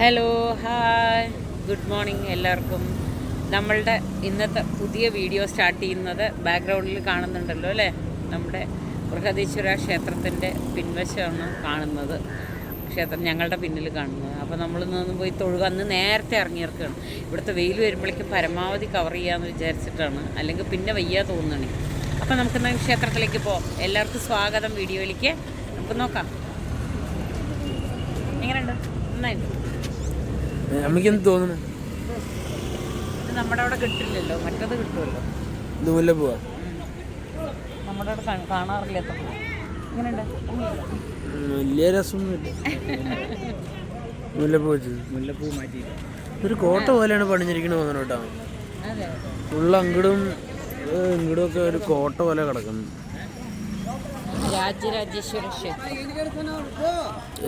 Hello hi good morning എല്ലാവർക്കും. നമ്മളുടെ ഇന്നത്തെ പുതിയ വീഡിയോ സ്റ്റാർട്ട് ചെയ്യുന്നത് ബാക്ക്ഗ്രൗണ്ടിൽ കാണുന്നുണ്ടല്ലോ അല്ലേ, നമ്മുടെ ബൃഹദീശ്വര ക്ഷേത്രത്തിൻ്റെ പിൻവശമാണ് കാണുന്നത്. ക്ഷേത്രം ഞങ്ങളുടെ പിന്നിൽ കാണുന്നത്. അപ്പോൾ നമ്മളിന്ന് പോയി തൊഴുക. അന്ന് നേരത്തെ ഇറങ്ങിയിറക്കുകയാണ്. ഇവിടുത്തെ വെയിൽ വരുമ്പോഴേക്കും പരമാവധി കവർ ചെയ്യാമെന്ന് വിചാരിച്ചിട്ടാണ്, അല്ലെങ്കിൽ പിന്നെ വയ്യ തോന്നുകയാണ്. അപ്പോൾ നമുക്കിന്ന് ക്ഷേത്രത്തിലേക്ക് പോകാം. എല്ലാവർക്കും സ്വാഗതം വീഡിയോയിലേക്ക്. നമുക്ക് നോക്കാം എങ്ങനെയുണ്ട്. നന്നായിട്ട് അമ്മയ്ക്കെന്ത് തോന്നുന്നു? ഇത് നമ്മുടെ അവിടെ കിട്ടില്ലല്ലോ, മറ്റത് കിട്ടുമല്ലോ. ദൂരെ പോവാ, നമ്മുടെ അവിടെ കാണാറില്ല. എങ്ങനെയുണ്ട്? വലിയ രസമൊന്നുമില്ല. മുല്ലപ്പൂ മാറ്റി ഒരു കോട്ട പോലെയാണ് പണിഞ്ഞിരിക്കണ തോന്നുന്നു കേട്ടോ. ഫുള്ള് അങ്ങടും ഇങ്ങടും ഒക്കെ ഒരു കോട്ട പോലെ കിടക്കുന്നു. രാജരാജേശ്വര ക്ഷേത്രം,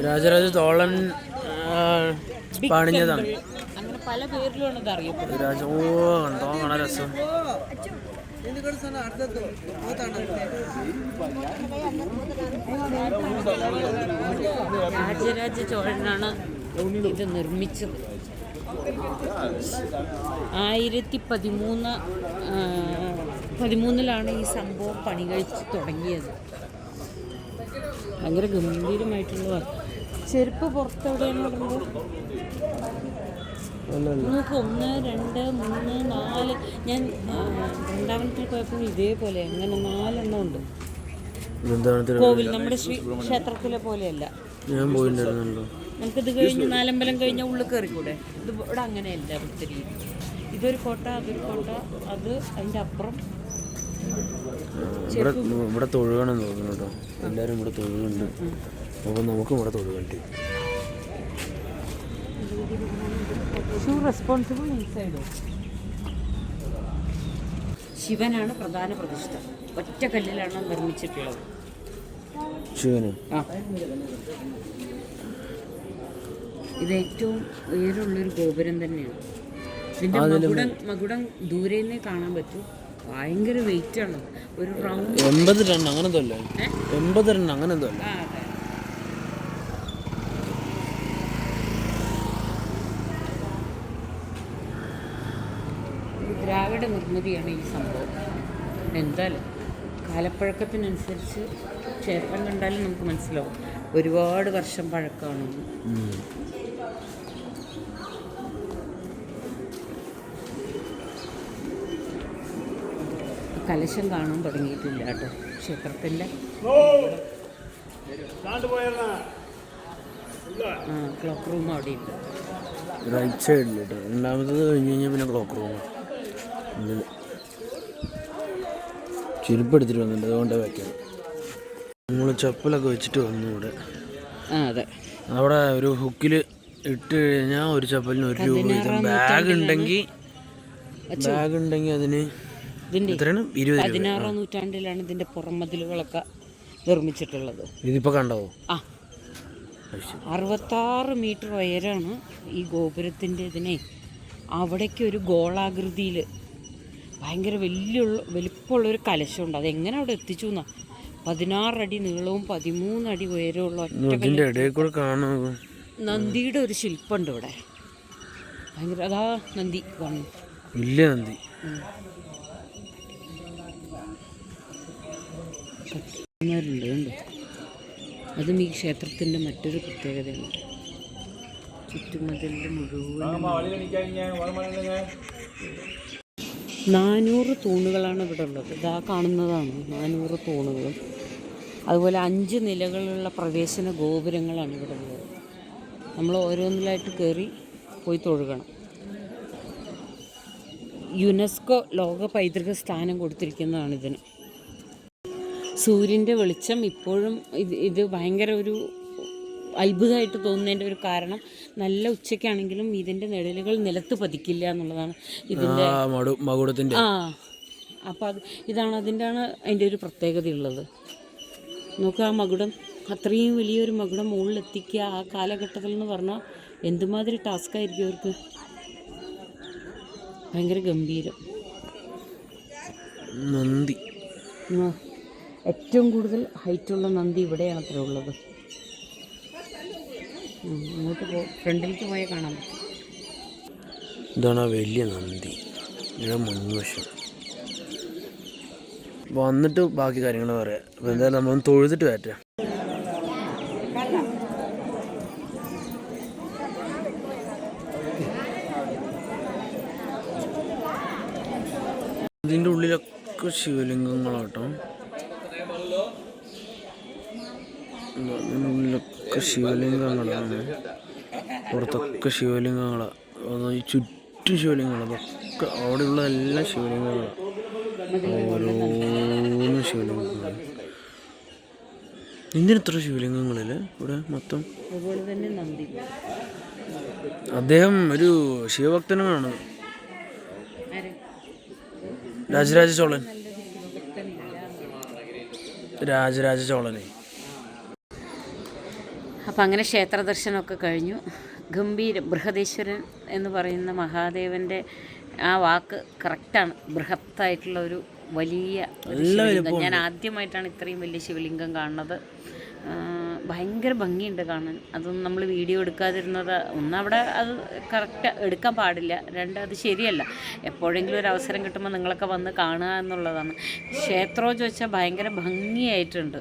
രാജരാജ ചോളൻ പണിഞ്ഞതാണ്. അങ്ങനെ പല പേരിലാണ് ഇത് അറിയപ്പെടുന്നത്. ഓ കണ്ടോ, കാണാൻ രസം. രാജരാജ ചോഴനാണ് ഇത് നിർമ്മിച്ചത്. 1013 ഈ സംഭവം പണി കഴിച്ച് തുടങ്ങിയത്. ഭയങ്കര ഗംഭീരമായിട്ടുള്ള ചെരുപ്പ് പുറത്തെവിടെയാണ് പറയുന്നത്. നമുക്ക് 1, 2, 3, 4 ഞാൻ വൃന്ദാവനത്തിൽ പോയപ്പോൾ ഇതേപോലെ അങ്ങനെ 4 ഉണ്ട്. കോവിൽ നമ്മുടെ ക്ഷേത്രത്തിലെ പോലെയല്ല. ഞാൻ പോയിട്ടുണ്ടായിരുന്നല്ലോ. നമുക്കിത് കഴിഞ്ഞ് നാലമ്പലം കഴിഞ്ഞ ഉള്ളിൽ കയറിക്കൂടെ? ഇത് ഇവിടെ അങ്ങനെയല്ല. ഇവിടുത്തെ രീതി ഇതൊരു കോട്ട, അതൊരു കോട്ട, അത് അതിൻ്റെ അപ്പുറം. ഇവിടെ തൊഴുകണമെന്ന് തോന്നുന്നു കേട്ടോ. എല്ലാവരും ഇവിടെ തൊഴുകുന്നുണ്ട്. അപ്പോൾ നമുക്കും ഇവിടെ തൊഴുകണ്ട്. Responsible inside. ശിവനാണ് പ്രധാന പ്രതിഷ്ഠ. ഒറ്റ കല്ലിലാണ് നിർമ്മിച്ചിട്ടുള്ളത്. ശിവന് ഇത് ഏറ്റവും ഉയരമുള്ളൊരു ഗോപുരം തന്നെയാണ്. ഇതിൻ്റെ മകുടം ദൂരെ നിന്നേ കാണാൻ പറ്റും. ഭയങ്കര വെയിറ്റ് ആണ്. ഒരു റൗണ്ട് 80 ടൺ അങ്ങനെ എന്തോ അല്ലേ? 80 ടൺ അങ്ങനെ എന്തോ അല്ലേ? ദ്രാവിഡ നിർമ്മിതിയാണ് ഈ സംഭവം. എന്തായാലും കാലപ്പഴക്കത്തിനനുസരിച്ച് ക്ഷേത്രം കണ്ടാലും നമുക്ക് മനസ്സിലാവും ഒരുപാട് വർഷം പഴക്കമാണ്. കലശം കാണാൻ തുടങ്ങിയിട്ടില്ല കേട്ടോ ക്ഷേത്രത്തിൻ്റെ. ക്ലോക്ക് റൂം അവിടെ ഉണ്ട് റൈറ്റ് സൈഡിൽ കേട്ടോ. രണ്ടാമത്തത് കഴിഞ്ഞ് കഴിഞ്ഞാൽ പിന്നെ ക്ലോക്ക് റൂം. ചെരുപ്പ് എടുത്തിട്ട് വന്നിട്ടുണ്ട്, അതുകൊണ്ട് വെക്കണം. നമ്മൾ ചപ്പലൊക്കെ വെച്ചിട്ട് വന്നു ഇവിടെ. അതെ, അവിടെ ഒരു ഹുക്കിൽ ഇട്ട് കഴിഞ്ഞാൽ ഒരു ചപ്പലിന് 1 രൂപ വീതം. ബാഗ് ഉണ്ടെങ്കിൽ അതിന് 16ാം നൂറ്റാണ്ടിലാണ് ഇതിൻ്റെ പുറംമതിലുകളൊക്കെ നിർമ്മിച്ചിട്ടുള്ളത്. ഇതിപ്പോൾ കണ്ടാവോ? 66 മീറ്റർ ഉയരമാണ് ഈ ഗോപുരത്തിൻ്റെ. ഇതിനെ അവിടേക്ക് ഒരു ഗോളാകൃതിയിൽ ഭയങ്കര വലിപ്പമുള്ളൊരു കലശമുണ്ട്. അതെങ്ങനെ അവിടെ എത്തിച്ചു എന്നാ. 16 അടി നീളവും 13 അടി ഉയരമുള്ള നന്ദിയുടെ ഒരു ശില്പമുണ്ട് ഇവിടെ. ഭയങ്കര അതാ നന്ദി വന്നു. വലിയ നന്ദി. ഉണ്ട്. അതും ഈ ക്ഷേത്രത്തിൻ്റെ മറ്റൊരു പ്രത്യേകതയാണ്. ചുറ്റുമതിലിൻ്റെ മുഴുവൻ 400 തൂണുകളാണ് ഇവിടെ ഉള്ളത്. ഇതാ കാണുന്നതാണ് 400 തൂണുകളും. അതുപോലെ 5 നിലകളുള്ള പ്രവേശന ഗോപുരങ്ങളാണ് ഇവിടെ ഉള്ളത്. നമ്മൾ ഓരോന്നിലായിട്ട് കയറി പോയി തൊഴുകണം. യുനെസ്കോ ലോക പൈതൃക സ്ഥാനം കൊടുത്തിരിക്കുന്നതാണ് ഇതിന്. സൂര്യൻ്റെ വെളിച്ചം ഇപ്പോഴും ഇത് ഭയങ്കര ഒരു അത്ഭുതമായിട്ട് തോന്നുന്നതിൻ്റെ ഒരു കാരണം നല്ല ഉച്ചയ്ക്കാണെങ്കിലും ഇതിൻ്റെ നിഴലുകൾ നിലത്ത് പതിക്കില്ല എന്നുള്ളതാണ് ഇതിൻ്റെ. അപ്പോൾ ഇതാണ് അതിൻ്റെ ഒരു പ്രത്യേകതയുള്ളത്. നോക്കുക, ആ മകുടം, അത്രയും വലിയൊരു മകുടം മുകളിലെത്തിക്കുക ആ കാലഘട്ടത്തിൽ എന്ന് പറഞ്ഞാൽ എന്തുമാതിരി ടാസ്ക്കായിരിക്കും അവർക്ക്. ഭയങ്കര ഗംഭീരം. നന്ദി ഏറ്റവും കൂടുതൽ ഹൈറ്റുള്ള നന്ദി ഇവിടെയാണ് അത്ര ഉള്ളത്. അങ്ങോട്ട് ഫ്രണ്ടിലേക്ക് പോയാൽ കാണാൻ പറ്റും. ഇതാണ് ആ വലിയ നന്ദി, ഇവിടെ മുൻവശം. വന്നിട്ട് ബാക്കി കാര്യങ്ങൾ പറയാം. അപ്പോൾ എന്തായാലും നമ്മളൊന്ന് തൊഴുതിട്ട് വരട്ടെ. ഇതിൻ്റെ ഉള്ളിലൊക്കെ ശിവലിംഗങ്ങളാട്ടോ. ഇതിൻ്റെ ഉള്ളിലൊക്കെ ശിവലിംഗങ്ങളാണ്, പുറത്തൊക്കെ ശിവലിംഗങ്ങളാണ്, ഈ ചുറ്റും ശിവലിംഗങ്ങളാണ്. അതൊക്കെ അവിടെയുള്ള എല്ലാം ശിവലിംഗങ്ങളാണ്, ഓരോന്നും ശിവലിംഗങ്ങളാണ്. എന്തിനെത്ര ശിവലിംഗങ്ങളില് ഇവിടെ മൊത്തം? അതുപോലെ തന്നെ നന്ദി. അദ്ദേഹം ഒരു ശിവഭക്തനാണ്, രാജരാജ ചോളൻ. രാജരാജ ചോളനെ. അപ്പം അങ്ങനെ ക്ഷേത്ര ദർശനമൊക്കെ കഴിഞ്ഞു. ഗംഭീരം. ബൃഹദീശ്വരൻ എന്ന് പറയുന്ന മഹാദേവൻ്റെ ആ വാക്ക് കറക്റ്റാണ്. ബൃഹത്തായിട്ടുള്ള ഒരു വലിയ ശിവലിംഗം. ഞാൻ ആദ്യമായിട്ടാണ് ഇത്രയും വലിയ ശിവലിംഗം കാണുന്നത്. ഭയങ്കര ഭംഗിയുണ്ട് കാണാൻ. അതൊന്നും നമ്മൾ വീഡിയോ എടുക്കാതിരുന്നത്, ഒന്നവിടെ അത് കറക്റ്റ് എടുക്കാൻ പാടില്ല, രണ്ട് അത് ശരിയല്ല. എപ്പോഴെങ്കിലും ഒരു അവസരം കിട്ടുമ്പോൾ നിങ്ങളൊക്കെ വന്ന് കാണുക എന്നുള്ളതാണ്. ക്ഷേത്രമെന്ന് ചോദിച്ചാൽ ഭയങ്കര ഭംഗിയായിട്ടുണ്ട്.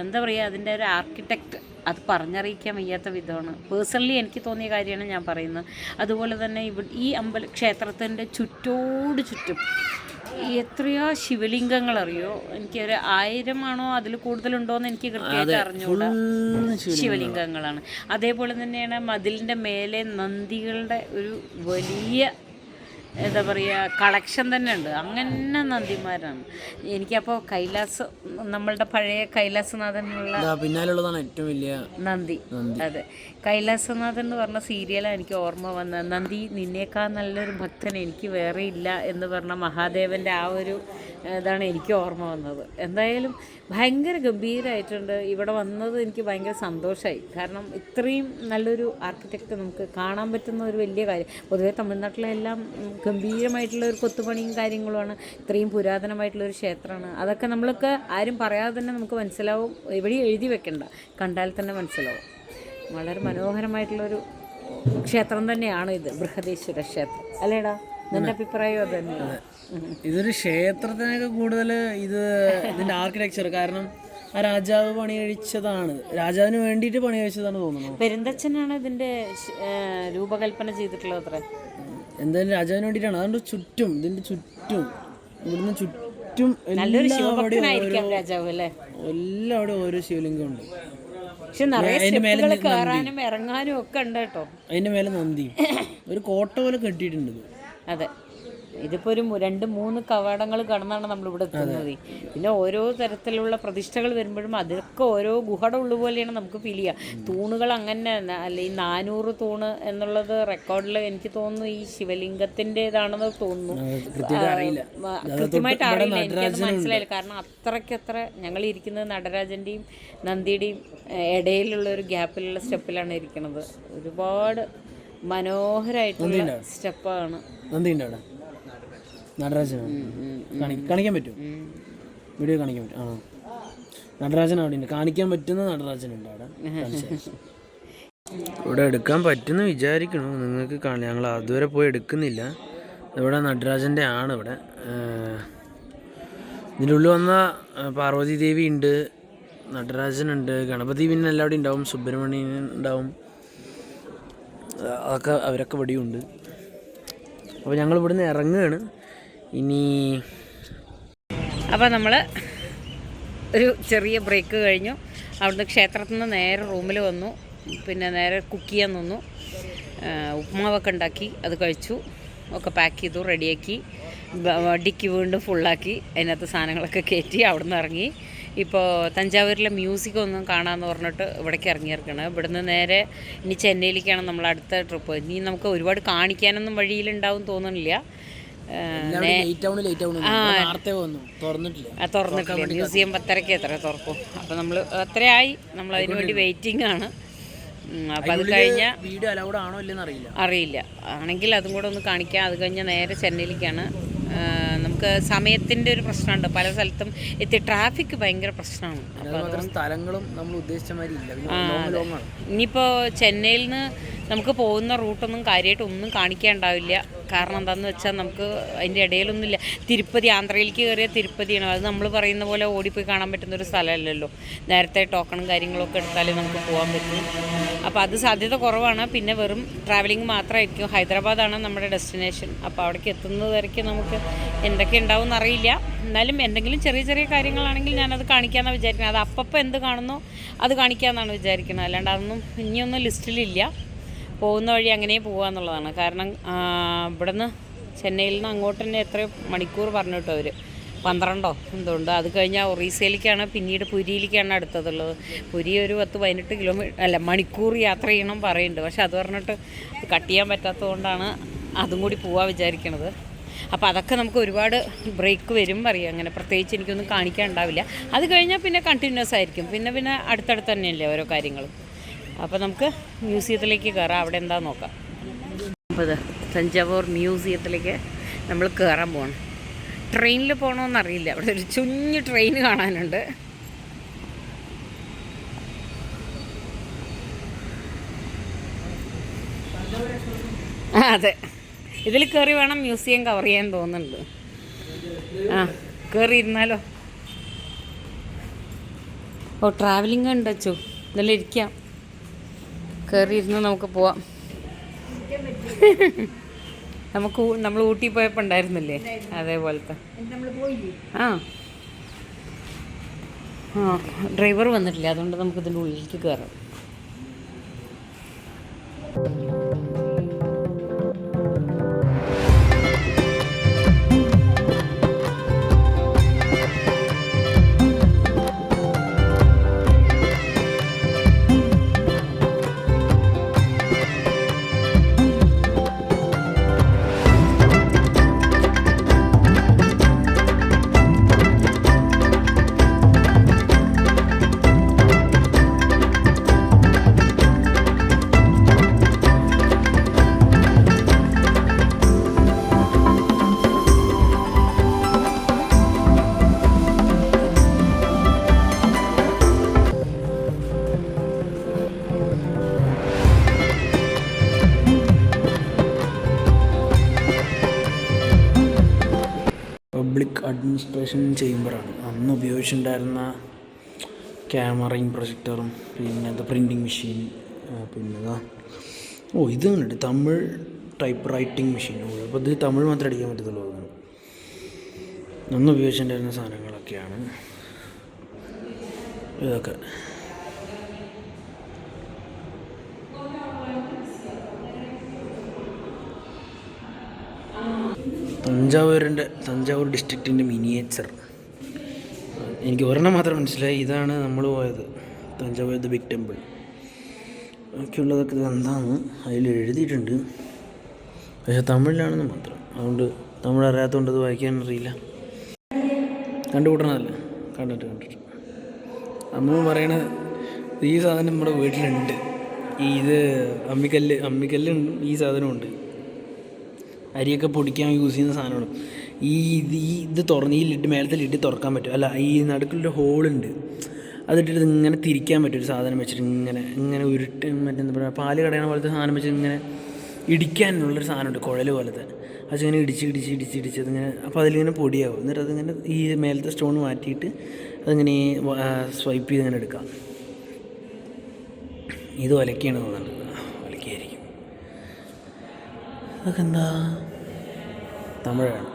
എന്താ പറയുക, അതിൻ്റെ ഒരു ആർക്കിടെക്റ്റ് അത് പറഞ്ഞറിയിക്കാൻ വയ്യാത്ത വിധമാണ്. പേഴ്സണലി എനിക്ക് തോന്നിയ കാര്യമാണ് ഞാൻ പറയുന്നത്. അതുപോലെ തന്നെ ഈ ക്ഷേത്രത്തിൻ്റെ ചുറ്റോട് ചുറ്റും എത്രയോ ശിവലിംഗങ്ങൾ അറിയോ, എനിക്കൊരു 1000 ആണോ അതിൽ കൂടുതലുണ്ടോയെന്ന് എനിക്ക് കൃത്യമായിട്ട് അറിഞ്ഞുകൂടാ. ശിവലിംഗങ്ങളാണ്. അതേപോലെ തന്നെയാണ് മതിലിൻ്റെ മേലെ നന്ദികളുടെ ഒരു വലിയ എന്താ പറയുക കളക്ഷൻ തന്നെ ഉണ്ട്. അങ്ങനെ നന്ദിമാരാണ്. എനിക്കപ്പോൾ കൈലാസ്, നമ്മളുടെ പഴയ കൈലാസനാഥനുള്ള പിന്നാലുള്ളതാണ് ഏറ്റവും വലിയ നന്ദി. അതെ, കൈലാസനാഥൻ എന്ന് പറഞ്ഞ സീരിയലാണ് എനിക്ക് ഓർമ്മ വന്നത്. നന്ദി നിന്നേക്കാൾ നല്ലൊരു ഭക്തൻ എനിക്ക് വേറെ ഇല്ല എന്ന് പറഞ്ഞ മഹാദേവൻ്റെ ആ ഒരു ഇതാണ് എനിക്ക് ഓർമ്മ വന്നത്. എന്തായാലും ഭയങ്കര ഗംഭീരമായിട്ടുണ്ട്. ഇവിടെ വന്നത് എനിക്ക് ഭയങ്കര സന്തോഷമായി. കാരണം ഇത്രയും നല്ലൊരു ആർക്കിടെക്റ്റ് നമുക്ക് കാണാൻ പറ്റുന്ന ഒരു വലിയ കാര്യം. പൊതുവേ തമിഴ്നാട്ടിലെല്ലാം ഗംഭീരമായിട്ടുള്ള ഒരു കൊത്തുപണിയും കാര്യങ്ങളുമാണ്. ഇത്രയും പുരാതനമായിട്ടുള്ളൊരു ക്ഷേത്രമാണ്. അതൊക്കെ നമ്മളൊക്കെ ആരും പറയാതെ തന്നെ നമുക്ക് മനസ്സിലാവും. എവിടെയും എഴുതി വെക്കണ്ട, കണ്ടാൽ തന്നെ മനസ്സിലാവും. വളരെ മനോഹരമായിട്ടുള്ളൊരു ക്ഷേത്രം തന്നെയാണ് ഇത്, ബൃഹദീശ്വര ക്ഷേത്രം. അല്ലേടാ, നിന്റെ അഭിപ്രായം അത് തന്നെയാണ്? ഇതൊരു ക്ഷേത്രത്തിനൊക്കെ കൂടുതൽ ഇതിൻ്റെ ആർക്കിടെക്ചർ, കാരണം ആ രാജാവ് പണി കഴിച്ചതാണ്, രാജാവിന് വേണ്ടിയിട്ട് പണി കഴിച്ചതാണ് തോന്നുന്നു. പെരുന്തച്ഛനാണ് ഇതിൻ്റെ രൂപകൽപ്പന ചെയ്തിട്ടുള്ളത് അത്ര. എന്തായാലും രാജാവിന് വേണ്ടിയിട്ടാണ്. അതുകൊണ്ട് ചുറ്റും ഇതിൻ്റെ ചുറ്റും ഇവിടുന്ന് ചുറ്റും രാജാവ് അല്ലേ, എല്ലാവിടെ ഓരോ ശിവലിംഗം ഉണ്ട്. പക്ഷെ നിറയെ കയറാനും ഇറങ്ങാനും ഒക്കെ ഉണ്ട് കേട്ടോ. അതിന്റെ മേലെ നന്ദി ഒരു കോട്ട പോലെ കെട്ടിയിട്ടുണ്ട്. അതെ, ഇതിപ്പോൾ ഒരു 2-3 കവാടങ്ങൾ കടന്നാണ് നമ്മളിവിടെ എത്തുന്നത്. പിന്നെ ഓരോ തരത്തിലുള്ള പ്രതിഷ്ഠകൾ വരുമ്പോഴും അതൊക്കെ ഓരോ ഗുഹയുടെ ഉള്ളുപോലെയാണ് നമുക്ക് ഫീൽ ചെയ്യുക. തൂണുകൾ അങ്ങനെ അല്ല, ഈ 400 തൂണ് എന്നുള്ളത് റെക്കോർഡിൽ എനിക്ക് തോന്നുന്നു ഈ ശിവലിംഗത്തിൻ്റെതാണെന്ന് തോന്നുന്നു. കൃത്യമായിട്ട് അറിയില്ല, എനിക്കത് മനസ്സിലായില്ല. കാരണം അത്രയ്ക്കത്ര ഞങ്ങൾ ഇരിക്കുന്നത് നടരാജൻ്റെയും നന്ദിയുടെയും ഇടയിലുള്ള ഒരു ഗ്യാപ്പിലുള്ള സ്റ്റെപ്പിലാണ് ഇരിക്കുന്നത്. ഒരുപാട് മനോഹരമായിട്ടുള്ള സ്റ്റെപ്പാണ്. നന്ദിയുണ്ട് അവിടെ, നടരാജനാണ്. കാണിക്കാൻ പറ്റും, വീഡിയോ കാണിക്കാൻ പറ്റും. നടരാജൻ അവിടെ ഉണ്ട്, കാണിക്കാൻ പറ്റുന്ന നടരാജനുണ്ട് അവിടെ. ഇവിടെ എടുക്കാൻ പറ്റുമെന്ന് വിചാരിക്കണം നിങ്ങൾക്ക്. ഞങ്ങൾ അതുവരെ പോയി എടുക്കുന്നില്ല. ഇവിടെ നടരാജൻ്റെ ആണ്. ഇവിടെ ഇതിൻ്റെ ഉള്ളിൽ വന്ന പാർവതി ദേവി ഉണ്ട്, നടരാജനുണ്ട്, ഗണപതി പിന്നെ എല്ലാവരും ഉണ്ടാവും, സുബ്രഹ്മണ്യൻ ഉണ്ടാവും, അതൊക്കെ അവരൊക്കെ ഇവിടെയുണ്ട്. അപ്പോൾ ഞങ്ങൾ ഇവിടുന്ന് ഇറങ്ങുകയാണ് ഇനി. അപ്പോൾ നമ്മൾ ഒരു ചെറിയ ബ്രേക്ക് കഴിഞ്ഞു. അവിടുന്ന് ക്ഷേത്രത്തിൽ നിന്ന് നേരെ റൂമിൽ വന്നു. പിന്നെ നേരെ കുക്ക് ചെയ്യാൻ നിന്നു. ഉപ്പുമാവൊക്കെ ഉണ്ടാക്കി, അത് കഴിച്ചു, ഒക്കെ പാക്ക് ചെയ്തു, റെഡിയാക്കി, വണ്ടിക്ക് വീണ്ടും ഫുള്ളാക്കി, അതിനകത്ത് സാധനങ്ങളൊക്കെ കയറ്റി അവിടുന്ന് ഇറങ്ങി. ഇപ്പോൾ തഞ്ചാവൂരിലെ മ്യൂസിക് ഒന്നും കാണാമെന്ന് പറഞ്ഞിട്ട് ഇവിടേക്ക് ഇറങ്ങിയിരിക്കണം. ഇവിടുന്ന് നേരെ ഇനി ചെന്നൈയിലേക്കാണ് നമ്മൾ അടുത്ത ട്രിപ്പ്. ഇനി നമുക്ക് ഒരുപാട് കാണിക്കാനൊന്നും വഴിയിലുണ്ടാവും തോന്നുന്നില്ല. തുറന്നിട്ടില്ല, മ്യൂസിയം 10:30 എത്ര തുറക്കും. അപ്പോൾ നമ്മൾ അത്രയായി, നമ്മൾ അതിന് വേണ്ടി വെയിറ്റിംഗ് ആണ്. അപ്പോൾ അത് കഴിഞ്ഞാൽ വീഡിയോ അലൗഡ് ആണോ ഇല്ലെന്ന് അറിയില്ല. ആണെങ്കിൽ അതും കൂടെ ഒന്ന് കാണിക്കാം. അത് കഴിഞ്ഞാൽ നേരെ ചെന്നൈയിലേക്കാണ്. നമുക്ക് സമയത്തിൻ്റെ ഒരു പ്രശ്നമുണ്ട്. പല സ്ഥലത്തും ട്രാഫിക് ഭയങ്കര പ്രശ്നമാണ്. അപ്പോൾ സ്ഥലങ്ങളും നമ്മൾ ഉദ്ദേശിച്ച മാതിരി ഇല്ല. ഇനിയിപ്പോൾ ചെന്നൈയിൽ നിന്ന് നമുക്ക് പോകുന്ന റൂട്ടൊന്നും കാര്യമായിട്ട് ഒന്നും കാണിക്കാനുണ്ടാവില്ല. കാരണം എന്താണെന്ന് വെച്ചാൽ നമുക്ക് അതിൻ്റെ ഇടയിലൊന്നുമില്ല. തിരുപ്പതി, ആന്ധ്രയിലേക്ക് കയറിയ തിരുപ്പതിയാണ്. അത് നമ്മൾ പറയുന്ന പോലെ ഓടിപ്പോയി കാണാൻ പറ്റുന്നൊരു സ്ഥലമല്ലല്ലോ. നേരത്തെ ടോക്കണും കാര്യങ്ങളൊക്കെ എടുത്താലേ നമുക്ക് പോകാൻ പറ്റും. അപ്പോൾ അത് സാധ്യത കുറവാണ്. പിന്നെ വെറും ട്രാവലിംഗ് മാത്രമായിരിക്കും. ഹൈദരാബാദാണ് നമ്മുടെ ഡെസ്റ്റിനേഷൻ. അപ്പോൾ അവിടേക്ക് എത്തുന്നത് വരയ്ക്ക് നമുക്ക് എന്തൊക്കെ ഉണ്ടാവും എന്നറിയില്ല. എന്നാലും എന്തെങ്കിലും ചെറിയ ചെറിയ കാര്യങ്ങളാണെങ്കിൽ ഞാനത് കാണിക്കാമെന്നാണ് വിചാരിക്കുന്നത്. അത് അപ്പം എന്ത് കാണുന്നോ അത് കാണിക്കാമെന്നാണ് വിചാരിക്കുന്നത്. അല്ലാണ്ട് അതൊന്നും ഇനിയൊന്നും ലിസ്റ്റിലില്ല. പോകുന്ന വഴി അങ്ങനെ പോകാമെന്നുള്ളതാണ്. കാരണം ഇവിടുന്ന് ചെന്നൈയിൽ നിന്ന് അങ്ങോട്ട് തന്നെ എത്രയോ മണിക്കൂർ പറഞ്ഞു കേട്ടോ അവർ, 12 എന്തുകൊണ്ട്. അത് കഴിഞ്ഞാൽ ഒറീസയിലേക്കാണ്, പിന്നീട് പുരിയിലേക്കാണ് അടുത്തതുള്ളത്. പുരി ഒരു 10-18 കിലോമീറ്റർ മണിക്കൂർ യാത്ര ചെയ്യണം പറയുന്നുണ്ട്. പക്ഷെ അത് പറഞ്ഞിട്ട് കട്ട് ചെയ്യാൻ പറ്റാത്തതുകൊണ്ടാണ് അതും കൂടി പോകാൻ വിചാരിക്കണത്. അപ്പോൾ അതൊക്കെ നമുക്ക് ഒരുപാട് ബ്രേക്ക് വരും പറയും. അങ്ങനെ പ്രത്യേകിച്ച് എനിക്കൊന്നും കാണിക്കാൻ ഉണ്ടാവില്ല. അത് കഴിഞ്ഞാൽ പിന്നെ കണ്ടിന്യൂസ് ആയിരിക്കും. പിന്നെ അടുത്തടുത്ത് തന്നെയല്ലേ ഓരോ കാര്യങ്ങളും. അപ്പോൾ നമുക്ക് മ്യൂസിയത്തിലേക്ക് കയറാം. അവിടെ എന്താ നോക്കാം. അപ്പോൾ ഇത് തഞ്ചാവൂർ മ്യൂസിയത്തിലേക്ക് നമ്മൾ കയറാൻ പോകണം. ട്രെയിനിൽ പോകണമെന്നറിയില്ല. അവിടെ ഒരു കുഞ്ഞു ട്രെയിൻ കാണാനുണ്ട്. അതെ, ഇതിൽ കയറി വേണം മ്യൂസിയം കവർ ചെയ്യാൻ തോന്നുന്നുണ്ട്. കയറി ഇരുന്നാലോ? ട്രാവലിംഗ് ഉണ്ട് അച്ചു. ഇതെല്ലാം ഇരിക്കാം. കയറിയിരുന്ന് നമുക്ക് പോവാം. നമ്മൾ ഊട്ടി പോയപ്പോൾ ഉണ്ടായിരുന്നില്ലേ അതേപോലത്തെ. ഡ്രൈവർ വന്നിട്ടില്ല, അതുകൊണ്ട് നമുക്ക് ഇതിൻ്റെ ഉള്ളിലേക്ക് കയറാം. പബ്ലിക് അഡ്മിനിസ്ട്രേഷൻ ചേംബറാണ്. അന്ന് ഉപയോഗിച്ചിട്ടുണ്ടായിരുന്ന ക്യാമറയും പ്രൊജക്ടറും പിന്നെ പ്രിൻറ്റിങ് മെഷീൻ, പിന്നെ ഇത് കണ്ടിട്ട് തമിഴ് ടൈപ്പ് റൈറ്റിംഗ് മെഷീൻ. അപ്പോൾ ഇത് തമിഴ് മാത്രമേ അടിക്കാൻ പറ്റത്തുള്ളൂ. അന്ന് ഉപയോഗിച്ചിട്ടുണ്ടായിരുന്ന സാധനങ്ങളൊക്കെയാണ് ഇതൊക്കെ. തഞ്ചാവൂർ ഡിസ്ട്രിക്റ്റിൻ്റെ മിനിയേച്ചർ. എനിക്ക് ഒരെണ്ണം മാത്രം മനസ്സിലായി. ഇതാണ് നമ്മൾ പോയത്, തഞ്ചാവൂർ ദ ബിഗ് ടെമ്പിൾ. ബാക്കിയുള്ളതൊക്കെ എന്താണെന്ന് അതിൽ എഴുതിയിട്ടുണ്ട്, പക്ഷേ തമിഴിലാണെന്ന് മാത്രം. അതുകൊണ്ട് തമിഴ് അറിയാത്തതുകൊണ്ട് അത് വായിക്കാൻ അറിയില്ല. കണ്ടുകൂട്ടണമല്ല, കണ്ടിട്ട് അമ്മ പറയണത് ഈ സാധനം നമ്മുടെ വീട്ടിലുണ്ട്. ഇത് അമ്മിക്കല്ലുണ്ട്, ഈ സാധനമുണ്ട്. അരിയൊക്കെ പൊടിക്കാൻ യൂസ് ചെയ്യുന്ന സാധനമാണ്. ഇത് തുറന്ന് ഈ ലിഡ്, മേലത്തെ ലിഡ് തുറക്കാൻ പറ്റും. അല്ല, ഈ നടുക്കിലൊരു ഹോളുണ്ട്, അതിട്ടിട്ട് ഇങ്ങനെ തിരിക്കാൻ പറ്റും. ഒരു സാധനം വെച്ചിട്ട് ഇങ്ങനെ ഉരുട്ട്, മറ്റെന്താ പറയുക, പാല് കടയണ പോലത്തെ സാധനം വെച്ച് ഇങ്ങനെ ഇടിക്കാനുള്ളൊരു സാധനമുണ്ട്, കുഴൽ പോലത്തെ. അതിങ്ങനെ ഇടിച്ച് അതിങ്ങനെ. അപ്പോൾ അതിലിങ്ങനെ പൊടിയാവും. എന്നിട്ട് അതിങ്ങനെ ഈ മേലത്തെ സ്റ്റോൺ മാറ്റിയിട്ട് അതിങ്ങനെ സ്വൈപ്പ് ചെയ്ത് ഇങ്ങനെ എടുക്കാം. ഇത് ഒലക്കയാണ് തോന്നുന്നുണ്ട്, ഒലക്കയായിരിക്കും. അതൊക്കെ എന്താ തമിഴാണ്,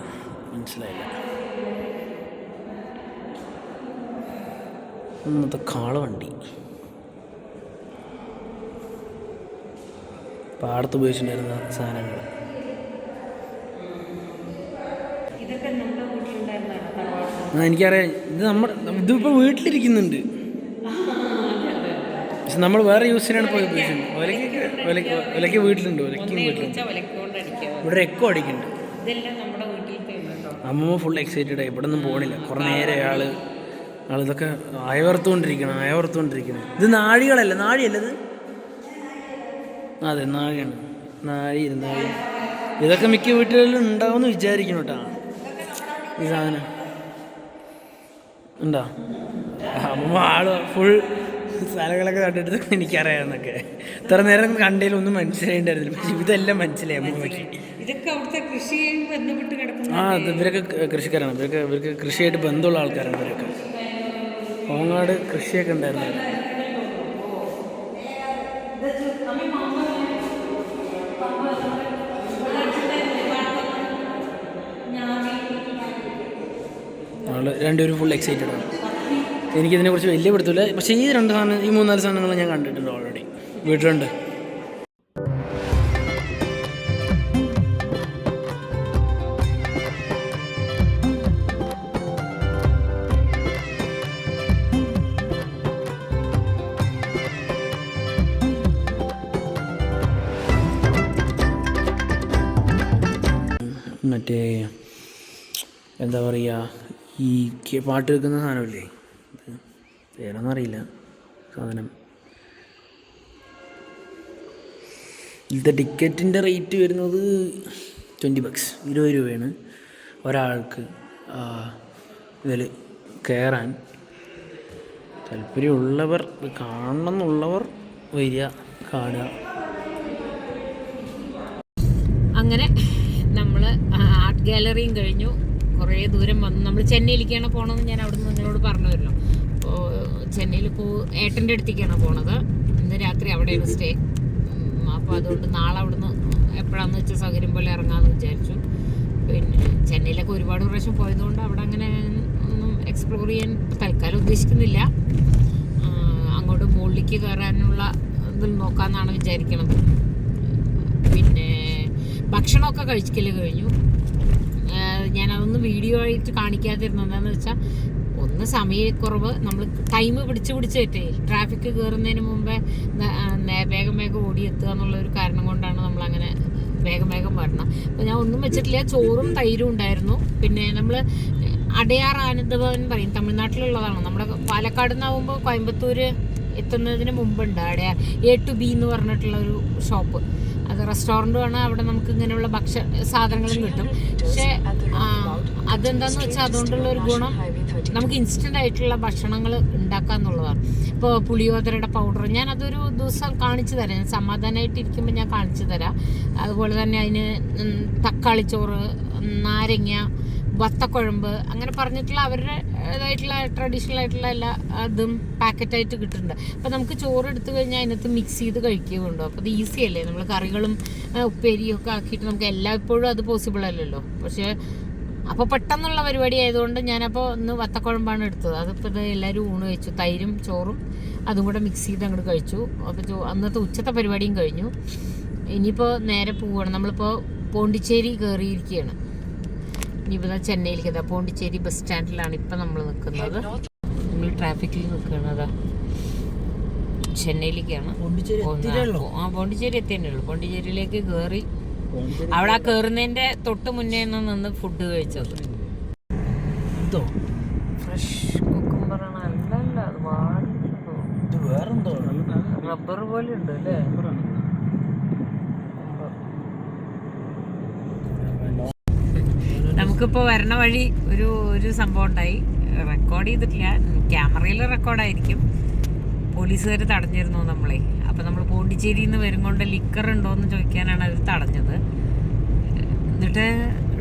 മനസ്സിലായില്ല. ഇന്നത്തെ കാളവണ്ടി പാടത്ത് ഉപയോഗിച്ചിട്ടുണ്ടായിരുന്ന സാധനങ്ങൾ. എനിക്കറിയാം, ഇതിപ്പോൾ വീട്ടിലിരിക്കുന്നുണ്ട്. പക്ഷെ നമ്മൾ വേറെ യൂസിനാണ് പോയി ഉപയോഗിക്കുന്നത്. ഒലയ്ക്ക് വീട്ടിലുണ്ട്, ഇവിടെ എക്കോ അടിക്കുന്നുണ്ട്. അമ്മ ഫുൾ എക്സൈറ്റഡ് ആയി. ഇവിടെ ഒന്നും പോകണില്ല കുറേ നേരം. ആളിതൊക്കെ അയവറുത്തുകൊണ്ടിരിക്കണം. ഇത് നാഴിയല്ല ഇത്. അതെ, നാഴിയാണ്. നാഴി. ഇതൊക്കെ മിക്ക വീട്ടുകളിലും ഉണ്ടാവുമെന്ന് വിചാരിക്കണം കേട്ടോ. ഈ സാധനം ഉണ്ടോ? അമ്മ ആള് ഫുൾ സ്ഥലങ്ങളൊക്കെ കണ്ടിട്ട് എനിക്കറിയാമെന്നൊക്കെ. ഇത്ര നേരം കണ്ടതിൽ ഒന്നും മനസ്സിലായിണ്ടായിരുന്നില്ല, പക്ഷെ ഇതെല്ലാം മനസ്സിലായി അമ്മൂമ്മയ്ക്ക്. ഇതൊക്കെ അവിടുത്തെ കൃഷിയും ബന്ധപ്പെട്ട് കിടക്കുന്ന. ഇവരൊക്കെ കൃഷിക്കാരാണ്. ഇവർക്ക് കൃഷിയായിട്ട് ബന്ധമുള്ള ആൾക്കാരാണ് ഇവരൊക്കെ. കോങ്ങാട് കൃഷിയൊക്കെ ഉണ്ടായിരുന്നു. നമ്മൾ രണ്ടുപേരും ഫുൾ എക്സൈറ്റഡ് ആണ്. എനിക്കിതിനെക്കുറിച്ച് വലിയ പിടുത്തില്ല, പക്ഷേ ഈ 3-4 സാധനങ്ങൾ ഞാൻ കണ്ടിട്ടുണ്ട് ഓൾറെഡി, വീട്ടിലുണ്ട്. മറ്റേ എന്താ പറയുക, ഈ പാട്ട് വെക്കുന്ന സാധനമില്ലേ, പേരൊന്നും അറിയില്ല സാധനം. ഇതിൻ്റെ ടിക്കറ്റിൻ്റെ റേറ്റ് വരുന്നത് $20, 20 രൂപയാണ് ഒരാൾക്ക് ഇതിൽ കയറാൻ. താല്പര്യമുള്ളവർ, ഇത് കാണണം എന്നുള്ളവർ വരിക, കാണുക. അങ്ങനെ നമ്മൾ ആർട്ട് ഗാലറിയും കഴിഞ്ഞു, കുറേ ദൂരം വന്നു. നമ്മൾ ചെന്നൈയിലേക്കാണ് പോകണമെന്ന് ഞാൻ അവിടെ നിന്ന് നിങ്ങളോട് പറഞ്ഞുവല്ലോ. അപ്പോൾ ചെന്നൈയിൽ ഏട്ടൻ്റെ അടുത്തേക്കാണ് പോണത്. ഇന്ന് രാത്രി അവിടെയാണ് സ്റ്റേ. അപ്പോൾ അതുകൊണ്ട് നാളെ അവിടുന്ന് എപ്പോഴാണെന്ന് വെച്ചാൽ സൗകര്യം പോലെ ഇറങ്ങാമെന്ന് വിചാരിച്ചു. പിന്നെ ചെന്നൈയിലൊക്കെ ഒരുപാട് പ്രാവശ്യം പോയതുകൊണ്ട് അവിടെ അങ്ങനെ ഒന്നും എക്സ്പ്ലോർ ചെയ്യാൻ തൽക്കാലം ഉദ്ദേശിക്കുന്നില്ല. അങ്ങോട്ട് മുകളിലേക്ക് കയറാനുള്ള ഇതിൽ നോക്കാമെന്നാണ് വിചാരിക്കണത്. പിന്നെ ഭക്ഷണമൊക്കെ കഴിക്കൽ കഴിഞ്ഞു. ഞാനതൊന്നും വീഡിയോ ആയിട്ട് കാണിക്കാതിരുന്നത് എന്താണെന്ന് വെച്ചാൽ, ഒന്ന് സമയക്കുറവ്, നമ്മൾ ടൈം പിടിച്ചിട്ടേ ട്രാഫിക് കയറുന്നതിന് മുമ്പേ വേഗം ഓടിയെത്തുക എന്നുള്ളൊരു കാരണം കൊണ്ടാണ് നമ്മളങ്ങനെ വേഗം വരണം. അപ്പോൾ ഞാൻ ഒന്നും വെച്ചിട്ടില്ല, ചോറും തൈരും ഉണ്ടായിരുന്നു. പിന്നെ നമ്മൾ അടയാർ ആനന്ദഭവൻ പറയും, തമിഴ്നാട്ടിലുള്ളതാണ്. നമ്മുടെ പാലക്കാട് നിന്നാവുമ്പോൾ കോയമ്പത്തൂർ എത്തുന്നതിന് മുമ്പുണ്ട് അടയാർ A to B എന്ന് പറഞ്ഞിട്ടുള്ള ഒരു ഷോപ്പ്. അത് റെസ്റ്റോറൻറ്റുമാണ്. അവിടെ നമുക്ക് ഇങ്ങനെയുള്ള സാധനങ്ങളും കിട്ടും. പക്ഷേ അതെന്താണെന്ന് വെച്ചാൽ അതുകൊണ്ടുള്ള ഒരു ഗുണം, നമുക്ക് ഇൻസ്റ്റൻ്റ് ആയിട്ടുള്ള ഭക്ഷണങ്ങൾ ഉണ്ടാക്കാന്നുള്ളതാണ്. ഇപ്പോൾ പുളിയോദരയുടെ പൗഡർ ഞാൻ അതൊരു ദിവസം കാണിച്ചു തരാം, ഞാൻ സമാധാനമായിട്ടിരിക്കുമ്പോൾ ഞാൻ കാണിച്ചു തരാം. അതുപോലെ തന്നെ അതിന് തക്കാളിച്ചോറ്, നാരങ്ങ, വത്തക്കുഴമ്പ്, അങ്ങനെ പറഞ്ഞിട്ടുള്ള അവരുടെ ഇതായിട്ടുള്ള ട്രഡീഷണൽ ആയിട്ടുള്ള എല്ലാ അതും പാക്കറ്റായിട്ട് കിട്ടുന്നുണ്ട്. അപ്പോൾ നമുക്ക് ചോറ് എടുത്തു കഴിഞ്ഞാൽ അതിനകത്ത് മിക്സ് ചെയ്ത് കഴിക്കുകയുണ്ടോ. അപ്പോൾ അത് ഈസി അല്ലേ, നമ്മൾ കറികളും ഉപ്പേരിയും ഒക്കെ ആക്കിയിട്ട് നമുക്ക് എല്ലായ്പ്പോഴും അത് പോസിബിൾ അല്ലല്ലോ. പക്ഷേ അപ്പോൾ പെട്ടെന്നുള്ള പരിപാടി ആയതുകൊണ്ട് ഞാനപ്പോൾ ഒന്ന് വത്തക്കുഴമ്പാണ് എടുത്തത്. അതിപ്പോൾ ഇത് എല്ലാവരും ഊണ് കഴിച്ചു, തൈരും ചോറും അതും കൂടെ മിക്സ് ചെയ്ത് അങ്ങോട്ട് കഴിച്ചു. അപ്പോൾ അന്നത്തെ ഉച്ചത്തെ പരിപാടിയും കഴിഞ്ഞു. ഇനിയിപ്പോൾ നേരെ പോവുകയാണ്. നമ്മളിപ്പോൾ പോണ്ടിച്ചേരി കയറിയിരിക്കുകയാണ്. ഇനിയിപ്പോൾ ചെന്നൈയിലേക്ക് പോണ്ടിച്ചേരി ബസ് സ്റ്റാൻഡിലാണ് ഇപ്പം നമ്മൾ നിൽക്കുന്നത്. നമ്മൾ ട്രാഫിക്കിൽ നിൽക്കുകയാണ്. അതാ ചെന്നൈയിലേക്കാണ്. പോണ്ടിച്ചേരി എത്തിയേ ഉള്ളൂ. പോണ്ടിച്ചേരിയിലേക്ക് കയറി അവിടെ ആ കയറുന്നതിൻ്റെ തൊട്ട് മുന്നേ നിന്ന് ഫുഡ് കഴിച്ചത്. ഫ്രഷ് കുക്കുംബറാണ്. അല്ലല്ല, അത് വേറെന്തോ റബ്ബർ പോലെ ഉണ്ട് അല്ലേ. നമുക്കിപ്പോൾ വരണ വഴി ഒരു സംഭവം ഉണ്ടായി. റെക്കോർഡ് ചെയ്തിട്ടില്ല, ക്യാമറയിൽ റെക്കോർഡായിരിക്കും. പോലീസുകാർ തടഞ്ഞിരുന്നു നമ്മളെ. അപ്പോൾ നമ്മൾ പോണ്ടിച്ചേരിയിൽ നിന്ന് വരും കൊണ്ട് ലിക്കർ ഉണ്ടോ എന്ന് ചോദിക്കാനാണ് അവർ തടഞ്ഞത്. എന്നിട്ട്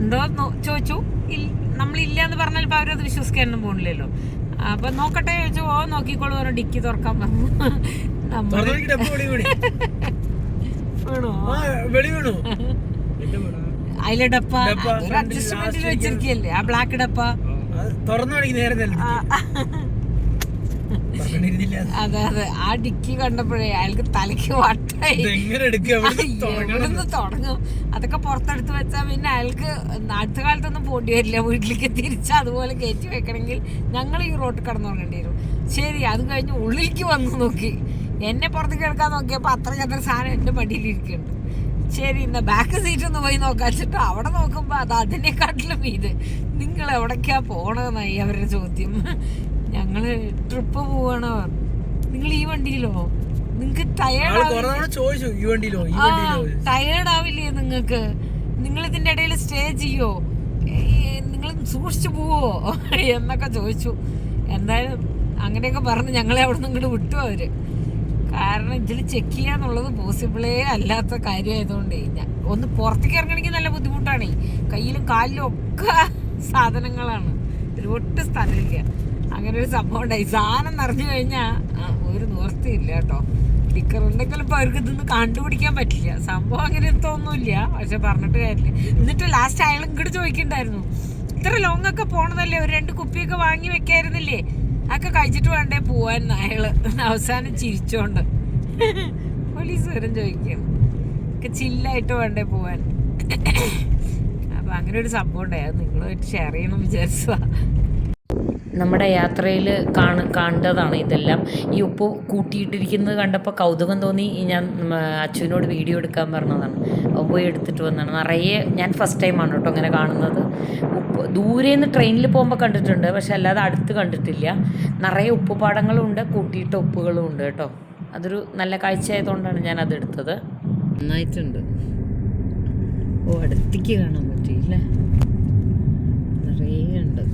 ഉണ്ടോ ചോദിച്ചു. നമ്മളില്ല എന്ന് പറഞ്ഞാൽ ഇപ്പോൾ അവരത് വിശ്വസിക്കാനൊന്നും പോകണില്ലല്ലോ. അപ്പം നോക്കട്ടെ ചോദിച്ചു. നോക്കിക്കോളൂ പറഞ്ഞു. ഡിക്കി തുറക്കാൻ പറഞ്ഞു. വീണോ അതിലെ ഡപ്പ അഡ്ജസ്റ്റ്മെന്റിൽ വെച്ചിരിക്കല്ലേ, ആ ബ്ലാക്ക് ഡപ്പ തുറന്നു. അതെ, ആ ഡിക്കി കണ്ടപ്പോഴേ അയാൾക്ക് തലയ്ക്ക് വട്ടായി. എവിടുന്ന് തുടങ്ങും? അതൊക്കെ പുറത്തെടുത്ത് വെച്ചാൽ പിന്നെ അയാൾക്ക് അടുത്ത കാലത്തൊന്നും പോണ്ടി വരില്ല. വീട്ടിലേക്ക് തിരിച്ച് അതുപോലെ കയറ്റി വെക്കണമെങ്കിൽ ഞങ്ങൾ ഈ റോട്ടിൽ കിടന്നുറങ്ങേണ്ടി വരും. ശരി, അത് കഴിഞ്ഞ് ഉള്ളിലേക്ക് വന്ന് നോക്കി. എന്നെ പുറത്തേക്ക് എടുക്കാൻ നോക്കിയപ്പോൾ അത്ര സാധനം എൻ്റെ മടിയിലിരിക്കുന്നുണ്ട്. ശരി, എന്നാ ബാക്ക് സീറ്റ് ഒന്ന് പോയി നോക്കാൻ വെച്ചിട്ട് അവിടെ നോക്കുമ്പോൾ അത് അതിനെക്കാട്ടിലും ഇത്. നിങ്ങൾ എവിടേക്കാ പോകണമെന്നായി അവരുടെ ചോദ്യം. ഞങ്ങള് ട്രിപ്പ് പോവാണോ? നിങ്ങൾ ഈ വണ്ടിയിലോ? നിങ്ങൾക്ക് ടയേർഡ് ആവില്ലേ? നിങ്ങൾ ഇതിന്റെ ഇടയിൽ സ്റ്റേ ചെയ്യോ? നിങ്ങൾ സൂക്ഷിച്ചു പോവോ എന്നൊക്കെ ചോദിച്ചു. എന്തായാലും അങ്ങനെയൊക്കെ പറഞ്ഞ് ഞങ്ങളെ അവിടെ നിന്ന് ഇങ്ങോട്ട് വിട്ടു അവർ. കാരണം ഇതിൽ ചെക്ക് ചെയ്യാന്നുള്ളത് പോസിബിളേ അല്ലാത്ത കാര്യമായതുകൊണ്ടേ ഒന്ന് പുറത്തേക്ക് ഇറങ്ങണമെങ്കിൽ നല്ല ബുദ്ധിമുട്ടാണ്. കയ്യിലും കാലിലും ഒക്കെ സാധനങ്ങളാണ്, ഒരു ഒട്ടും സ്ഥലമില്ല. അങ്ങനെ ഒരു സംഭവം ഉണ്ടായി. സാധനം നിറഞ്ഞു കഴിഞ്ഞാൽ ഒരു നിവർത്തിയില്ല കേട്ടോ. ടിക്കർ ഉണ്ടെങ്കിലും ഇപ്പോൾ അവർക്ക് ഇതൊന്നും കണ്ടുപിടിക്കാൻ പറ്റില്ല. സംഭവം അങ്ങനെ എത്തൊന്നുമില്ല, പക്ഷെ പറഞ്ഞിട്ട് കാര്യമില്ല. എന്നിട്ട് ലാസ്റ്റ് അയാൾ ഇങ്ങോട്ട് ചോദിക്കണ്ടായിരുന്നു, ഇത്ര ലോങ് ഒക്കെ പോണതല്ലേ, ഒരു 2 കുപ്പിയൊക്കെ വാങ്ങി വെക്കായിരുന്നില്ലേ, അതൊക്കെ കഴിച്ചിട്ട് വേണ്ടേ പോവാൻ അയാള്. അവസാനം ചിരിച്ചോണ്ട് പോലീസ് വരും ചോദിക്കണം, ഒക്കെ ചില്ലായിട്ട് വേണ്ടേ പോവാൻ. അപ്പം അങ്ങനെ ഒരു സംഭവം ഉണ്ടായി, അത് നിങ്ങളുമായിട്ട് ഷെയർ ചെയ്യണമെന്ന് വിചാരിച്ചതാ. നമ്മുടെ യാത്രയിൽ കണ്ടതാണ് ഇതെല്ലാം. ഈ ഉപ്പ് കൂട്ടിയിട്ടിരിക്കുന്നത് കണ്ടപ്പോൾ കൗതുകം തോന്നി. ഞാൻ അച്ഛനോട് വീഡിയോ എടുക്കാൻ പറഞ്ഞതാണ്. അവൻ പോയി എടുത്തിട്ട് വന്നതാണ്. നിറയെ ഞാൻ ഫസ്റ്റ് ടൈമാണ് കേട്ടോ അങ്ങനെ കാണുന്നത്. ഉപ്പ് ദൂരെ നിന്ന് ട്രെയിനിൽ പോകുമ്പോൾ കണ്ടിട്ടുണ്ട്, പക്ഷെ അല്ലാതെ അടുത്ത് കണ്ടിട്ടില്ല. നിറയെ ഉപ്പുപാടങ്ങളും കൂട്ടിയിട്ട ഉപ്പുകളും ഉണ്ട് കേട്ടോ. അതൊരു നല്ല കാഴ്ച ആയതുകൊണ്ടാണ് ഞാൻ അതെടുത്തത്. നന്നായിട്ടുണ്ട്. ഓ, അടുത്തേക്ക് കാണാൻ പറ്റിയില്ലേ, നിറയെ ഉണ്ട്.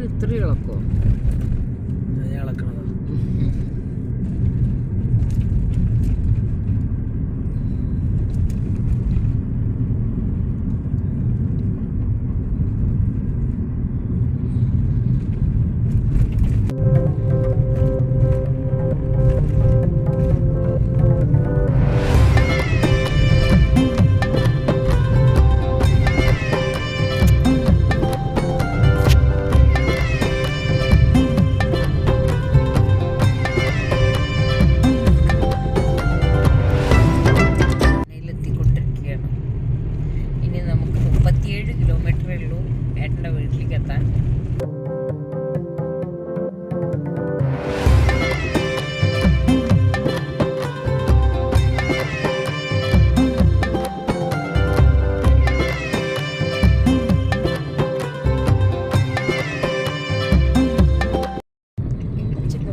ഇത്ര ഇളക്കോ? ഇളക്കണതാ. ഇനി നമുക്ക് 37 കിലോമീറ്ററേ ഉള്ളൂ ഏട്ടൻ്റെ വീട്ടിലേക്ക് എത്താൻ.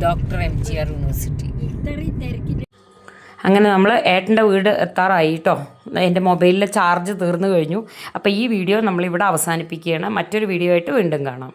Doctor MGR university. അങ്ങനെ നമ്മൾ ഏട്ടൻ്റെ വീട് എത്താറായി കേട്ടോ. എൻ്റെ മൊബൈലിലെ ചാർജ് തീർന്നു കഴിഞ്ഞു. അപ്പോൾ ഈ വീഡിയോ നമ്മളിവിടെ അവസാനിപ്പിക്കുകയാണ്. മറ്റൊരു വീഡിയോ ആയിട്ട് വീണ്ടും കാണാം.